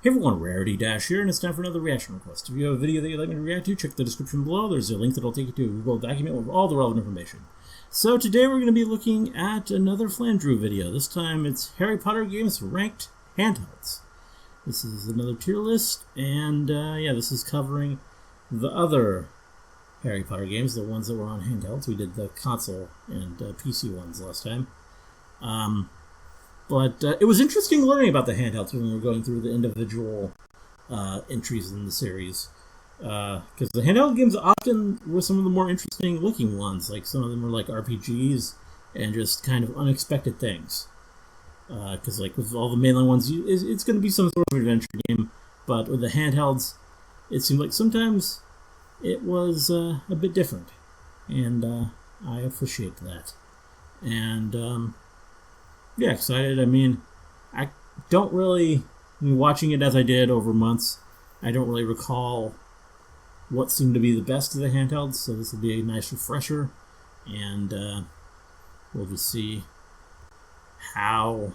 Hey everyone, Rarity Dash here, and it's time for another reaction request. If you have a video that you'd like me to react to, check the description below. There's a link that'll take you to a Google document with all the relevant information. So today we're going to be looking at another Flandrew video. This time it's Harry Potter games ranked handhelds. This is another tier list, and yeah, this is covering the other Harry Potter games, the ones that were on handhelds. We did the console and PC ones last time. But it was interesting learning about the handhelds when we were going through the individual entries in the series. Because the handheld games often were some of the more interesting looking ones. Like some of them were like RPGs and just kind of unexpected things. Because like with all the mainline ones, it's going to be some sort of adventure game. But with the handhelds, it seemed like sometimes it was a bit different. And I appreciate that. And yeah, excited. I mean, I don't really, watching it as I did over months, I don't really recall what seemed to be the best of the handhelds, so this will be a nice refresher, and we'll just see how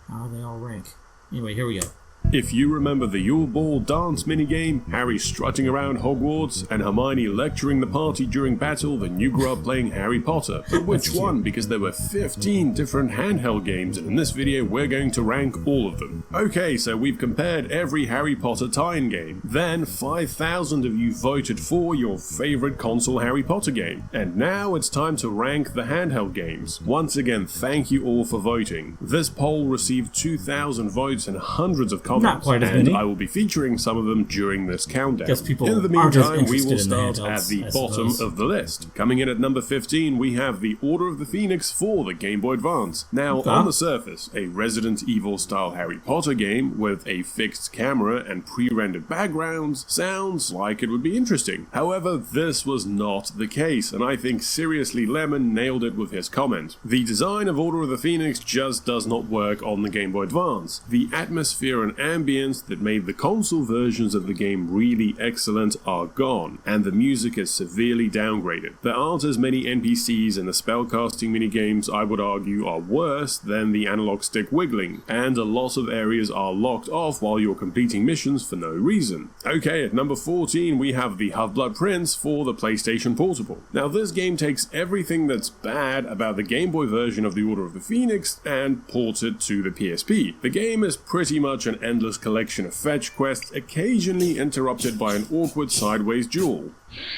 they all rank. Anyway, here we go. If you remember the Yule Ball dance minigame, Harry strutting around Hogwarts, and Hermione lecturing the party during battle, then you grew up playing Harry Potter. But which one? Because there were 15 different handheld games, and in this video we're going to rank all of them. Okay, so we've compared every Harry Potter tie-in game. Then 5,000 of you voted for your favorite console Harry Potter game. And now it's time to rank the handheld games. Once again, thank you all for voting. This poll received 2,000 votes and hundreds of comments. Not quite as and many. I will be featuring some of them during this countdown. Guess people in the aren't as meantime, we will interested in the start at handhelds, the I bottom suppose. of the list. Coming in at number 15, we have the Order of the Phoenix for the Game Boy Advance. Now, on the surface, a Resident Evil-style Harry Potter game with a fixed camera and pre-rendered backgrounds sounds like it would be interesting. However, this was not the case, and I think Seriously Lemon nailed it with his comment. The design of Order of the Phoenix just does not work on the Game Boy Advance. The atmosphere and ambience that made the console versions of the game really excellent are gone, and the music is severely downgraded. There aren't as many NPCs, and the spellcasting minigames, I would argue, are worse than the analog stick wiggling, and a lot of areas are locked off while you're completing missions for no reason. Okay, at number 14 we have the Half-Blood Prince for the PlayStation Portable. Now this game takes everything that's bad about the Game Boy version of the Order of the Phoenix and ports it to the PSP. The game is pretty much an endless collection of fetch quests, occasionally interrupted by an awkward sideways duel.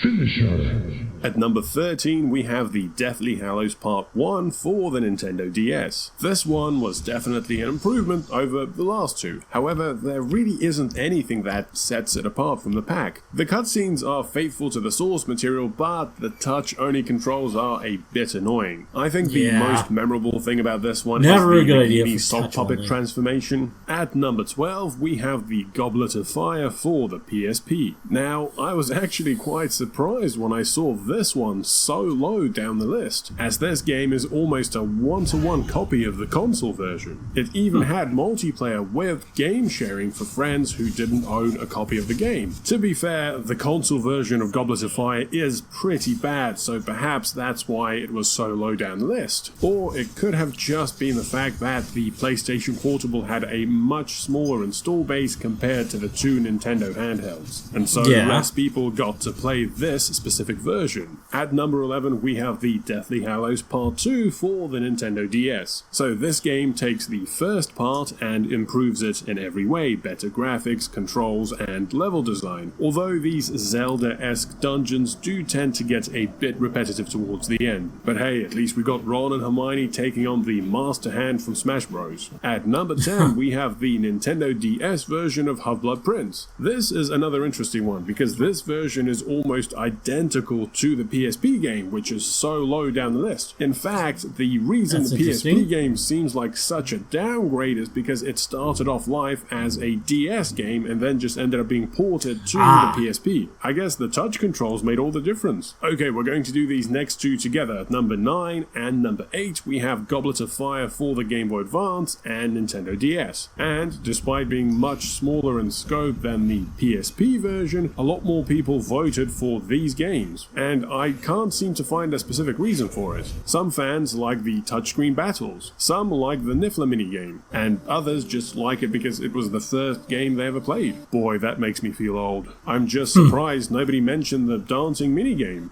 Finish her. At number 13 we have the Deathly Hallows Part 1 for the Nintendo DS. This one was definitely an improvement over the last two. However, there really isn't anything that sets it apart from the pack. The cutscenes are faithful to the source material, but the touch-only controls are a bit annoying. I think the most memorable thing about this one is the sock puppet transformation. At number 12 we have the Goblet of Fire for the PSP. Now, I was actually quite surprised when I saw this one so low down the list, as this game is almost a one-to-one copy of the console version. It even had multiplayer with game sharing for friends who didn't own a copy of the game. To be fair, the console version of Goblet of Fire is pretty bad, so perhaps that's why it was so low down the list. Or it could have just been the fact that the PlayStation Portable had a much smaller install base compared to the two Nintendo handhelds, and so less people got to play this specific version. At number 11 we have the Deathly Hallows Part 2 for the Nintendo DS. So this game takes the first part and improves it in every way: better graphics, controls, and level design. Although these Zelda-esque dungeons do tend to get a bit repetitive towards the end. But hey, at least we got Ron and Hermione taking on the Master Hand from Smash Bros. At number 10 we have the Nintendo DS version of Half-Blood Prince. This is another interesting one because this version is almost identical to the PSP game, which is so low down the list. In fact, the reason the PSP game seems like such a downgrade is because it started off life as a DS game and then just ended up being ported to the PSP. I guess the touch controls made all the difference. Okay, we're going to do these next two together. At number 9 and number 8 we have Goblet of Fire for the Game Boy Advance and Nintendo DS. And despite despite being much smaller in scope than the PSP version, a lot more people voted for these games, and I can't seem to find a specific reason for it. Some fans like the touchscreen battles, some like the Niffler minigame, and others just like it because it was the first game they ever played. Boy, that makes me feel old. I'm just surprised nobody mentioned the dancing minigame.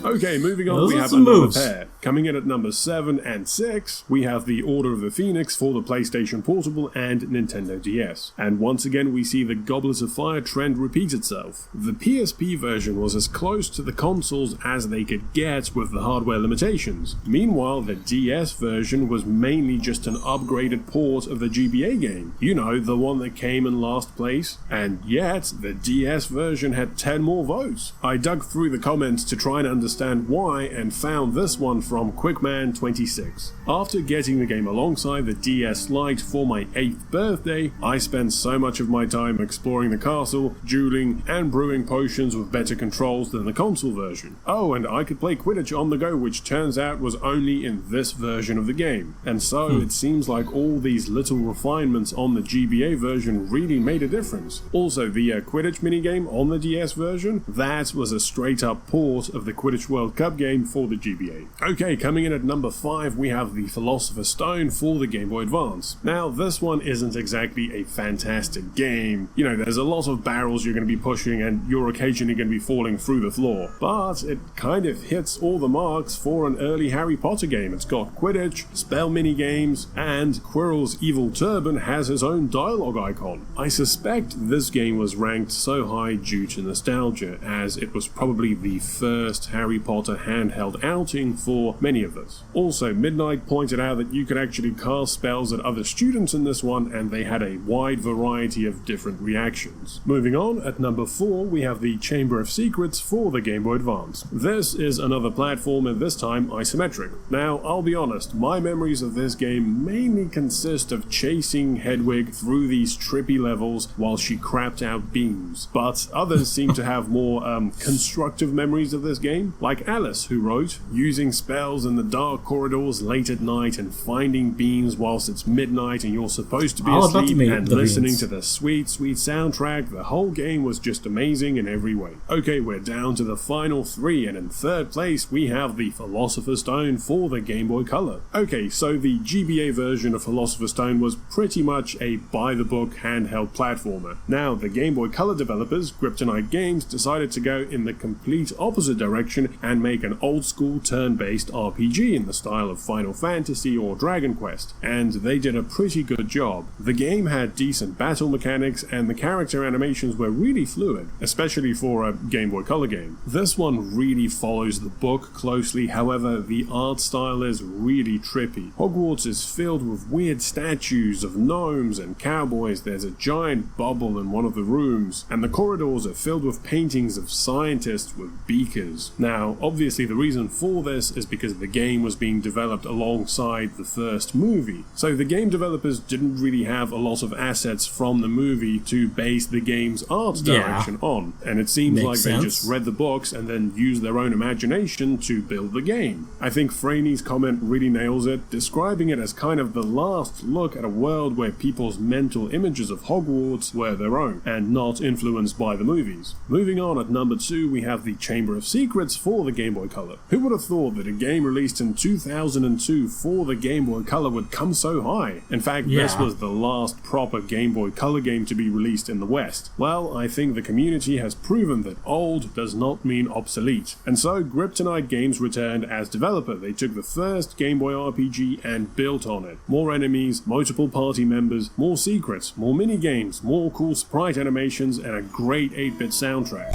Okay, moving on, we have another pair. Coming in at number 7 and 6, we have the Order of the Phoenix for the PlayStation Portable and Nintendo DS. And once again, we see the Goblet of Fire trend repeat itself. The PSP version was as close to the consoles as they could get with the hardware limitations. Meanwhile, the DS version was mainly just an upgraded port of the GBA game. You know, the one that came in last place. And yet, the DS version had 10 more votes. I dug through the comments to try and understand why and found this one from Quickman26. After getting the game alongside the DS Lite for my 8th birthday, I spent so much of my time exploring the castle, dueling, and brewing potions with better controls than the console version. Oh, and I could play Quidditch on the go, which turns out was only in this version of the game. And so it seems like all these little refinements on the GBA version really made a difference. Also, the Quidditch minigame on the DS version, that was a straight up port of the Quidditch World Cup game for the GBA. Okay, coming in at number 5, we have the Philosopher's Stone for the Game Boy Advance. Now, this one isn't exactly a fantastic game. You know, there's a lot of barrels you're going to be pushing and you're occasionally going to be falling through the floor. But it kind of hits all the marks for an early Harry Potter game. It's got Quidditch, spell minigames, and Quirrell's evil turban has his own dialogue icon. I suspect this game was ranked so high due to nostalgia, as it was probably the first Harry Potter handheld outing for many of us. Also, Midnight pointed out that you could actually cast spells at other students in this one, and they had a wide variety of different reactions. Moving on, at number 4, we have the Chamber of Secrets for the Game Boy Advance. This is another platformer, this time isometric. Now, I'll be honest, my memories of this game mainly consist of chasing Hedwig through these trippy levels while she crapped out beams, but others seem to have more constructive memories of this game, like Alice, who wrote, using spells in the dark corridors late at night and finding beams whilst it's midnight and you're supposed to be asleep and listening to the sweet, sweet soundtrack. The whole game was just amazing in every way. Okay, we're down to the final 3, and in 3rd place we have the Philosopher's Stone for the Game Boy Color. Okay, so the GBA version of Philosopher's Stone was pretty much a by-the-book handheld platformer. Now, the Game Boy Color developers, Kryptonite Games, decided to go in the complete opposite direction and make an old-school turn-based RPG in the style of Final Fantasy or Dragon Quest, and they did a pretty good job. The game had decent battle mechanics and the character animations were really fluid, especially for a Game Boy Color game. This one really follows the book closely, however, the art style is really trippy. Hogwarts is filled with weird statues of gnomes and cowboys, there's a giant bubble in one of the rooms, and the corridors are filled with paintings of scientists with beakers. Now, obviously the reason for this is because the game was being developed alongside the first movie, so the game developers didn't really have a lot of assets from the movie to base the game's art direction on, and it seems like they just read the books and then used their own imagination to build the game. I think Franey's comment really nails it, describing it as kind of the last look at a world where people's mental images of Hogwarts were their own, and not influenced by the movies. Moving on, at number 2 we have the Chamber of Secrets for the Game Boy Color. Who would have thought that a game released in 2002 for the Game Boy Color would come so high? In fact, this was the last proper Game Boy Color game to be released in the West. Well, I think the community has proven that old does not mean obsolete, and so Kryptonite Games returned as developer. They took the first Game Boy RPG and built on it. More enemies, multiple party members, more secrets, more mini-games, more cool sprite animations, and a great 8-bit soundtrack.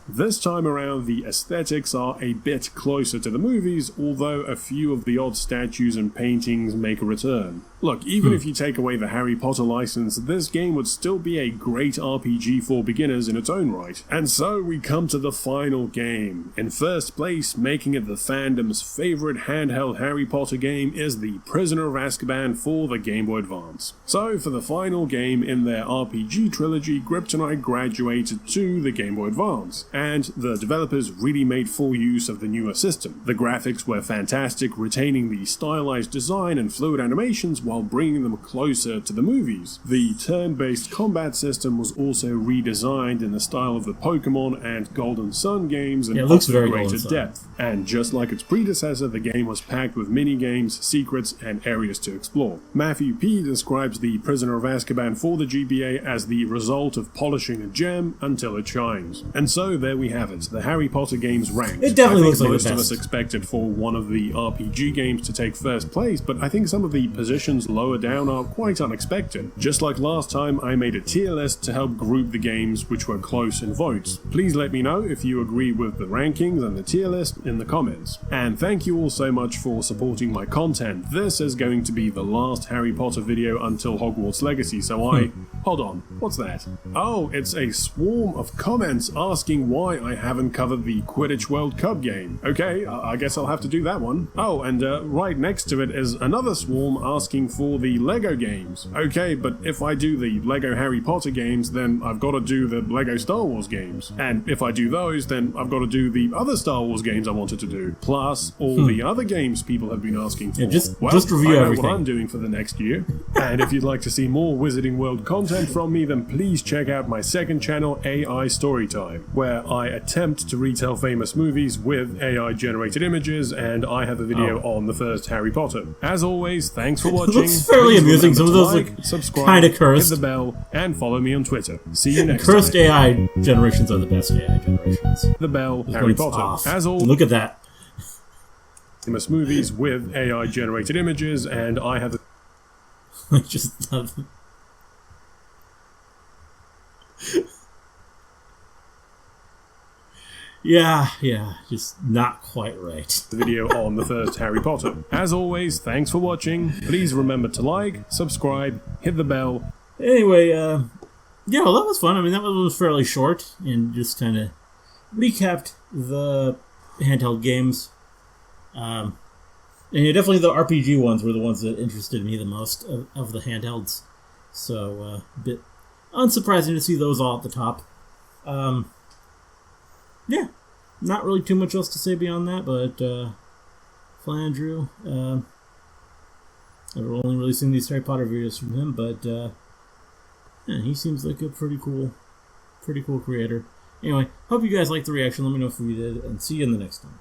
This time around, the aesthetics are a bit closer to the movies, although a few of the odd statues and paintings make a return. Look, even if you take away the Harry Potter license, this game would still be a great RPG for beginners in its own right. And so we come to the final game. In first place, making it the fandom's favorite handheld Harry Potter game, is The Prisoner of Azkaban for the Game Boy Advance. So for the final game in their RPG trilogy, Kryptonite graduated to the Game Boy Advance, and the developers really made full use of the newer system. The graphics were fantastic, retaining the stylized design and fluid animations while bringing them closer to the movies. The turn-based combat system was also redesigned in the style of the Pokemon and Golden Sun games and offered greater depth. And just like its predecessor, the game was packed with mini-games, secrets, and areas to explore. Matthew P. describes The Prisoner of Azkaban for the GBA as the result of polishing a gem until it shines. And so there we have it, the Harry Potter games ranked. It definitely looks like most of us expected for one of the RPG games to take first place, but I think some of the positions lower down are quite unexpected. Just like last time, I made a tier list to help group the games which were close in votes. Please let me know if you agree with the rankings and the tier list in the comments. And thank you all so much for supporting my content. This is going to be the last Harry Potter video until Hogwarts Legacy, so hold on, what's that? Oh, it's a swarm of comments asking why I haven't covered the Quidditch World Cup game. Okay, I guess I'll have to do that one. Oh, and right next to it is another swarm asking for the Lego games. Okay, but if I do the Lego Harry Potter games, then I've got to do the Lego Star Wars games. And if I do those, then I've got to do the other Star Wars games I wanted to do. Plus, all the other games people have been asking for. Yeah, just review everything. What I'm doing for the next year. And if you'd like to see more Wizarding World content from me, then please check out my second channel, AI Storytime, where I attempt to retell famous movies with AI-generated images, and I have a video on the first Harry Potter. As always, thanks for watching. It's fairly amusing. Some of those subscribe, kind of cursed. hit the bell, and follow me on Twitter. See you next cursed time. AI generations are the best AI generations. The bell, Harry Potter. Off. As always, Look at that. famous movies with AI-generated images, and I have the I just love it. Yeah, just not quite right. video on the first Harry Potter. As always, thanks for watching. Please remember to like, subscribe, hit the bell. Anyway, yeah, well, that was fun. I mean, that was fairly short and just kind of recapped the handheld games. And yeah, definitely the RPG ones were the ones that interested me the most of the handhelds. So, a bit unsurprising to see those all at the top. Yeah, not really too much else to say beyond that, but Flandrew, I've only really seen these Harry Potter videos from him, but yeah, he seems like a pretty cool creator. Anyway, hope you guys liked the reaction. Let me know if you did, and see you in the next one.